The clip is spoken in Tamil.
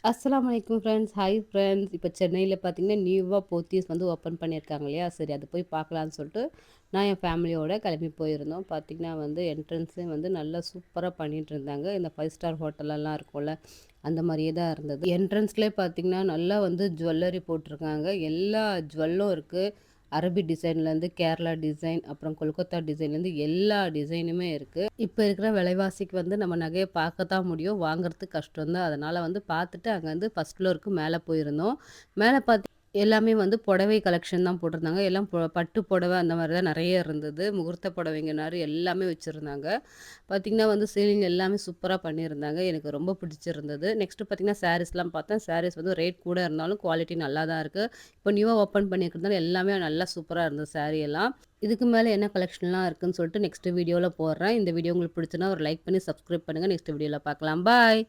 அஸ்ஸலாமு அலைக்கும் ஃப்ரெண்ட்ஸ். Hi friends. இப்போ சென்னையில பார்த்தீங்கன்னா, நியூவா போத்தீஸ் வந்து ஓப்பன் பண்ணியிருக்காங்க இல்லையா? சரி அது போய் பார்க்கலான்னு சொல்லிட்டு, நான் என் ஃபேமிலியோட கிளம்பி போயிருந்தோம். பார்த்தீங்கன்னா வந்து என்ட்ரன்ஸே வந்து நல்லா சூப்பரா பண்ணிட்டுருந்தாங்க. இந்த 5 ஸ்டார் ஹோட்டலெல்லாம் இருக்கும்ல, அந்த மாரியே தான் இருந்தது. என்ட்ரன்ஸ்லயே பார்த்தீங்கன்னா, நல்லா வந்து ஜுவல்லரி போட்டிருக்காங்க. எல்லா ஜுவல்லும் இருக்கு. அரபி டிசைன்லேருந்து, கேரளா டிசைன், அப்புறம் கொல்கத்தா டிசைன்லேருந்து எல்லா டிசைனுமே இருக்கு. இப்ப இருக்கிற விலைவாசிக்கு வந்து நம்ம நகைய பார்க்க தான் முடியும். வாங்குறது கஷ்டம் தான். அதனால வந்து பார்த்துட்டு அங்க வந்து ஃபர்ஸ்ட் ஃப்ளோருக்கு மேல போயிருந்தோம். மேல எல்லாமே வந்து புடவை கலெக்ஷன் தான் போட்டிருந்தாங்க. எல்லாம் பட்டு புடவை அந்த மாரி தான் நெறைய இருந்தது. முகூர்த்த புடவைங்கனாரு எல்லாமே வச்சிருந்தாங்க. பார்த்தீங்கன்னா வந்து சீலிங் எல்லாமே சூப்பரா பண்ணியிருந்தாங்க. எனக்கு ரொம்ப பிடிச்சிருந்தது. நெக்ஸ்ட் பார்த்தீங்கன்னா சாரீஸ்லாம் பார்த்தேன். சாரீஸ் வந்து ரேட் கூட இருந்தாலும் குவாலிட்டி நல்லா தான் இருக்கு. இப்போ நியூவா ஓப்பன் பண்ணியிருக்கிறதுனால எல்லாமே நல்லா சூப்பரா இருந்தது சாரி எல்லாம். இதுக்கு மேல என்ன கலெக்ஷன்லாம் இருக்குன்னு சொல்லிட்டு நெக்ஸ்ட் வீடியோல போடுறேன். இந்த வீடியோ உங்களுக்கு பிடிச்சுன்னா ஒரு லைக் பண்ணி சப்ஸ்கிரைப் பண்ணுங்க. நெக்ஸ்ட் வீடியோல பார்க்கலாம். பாய்.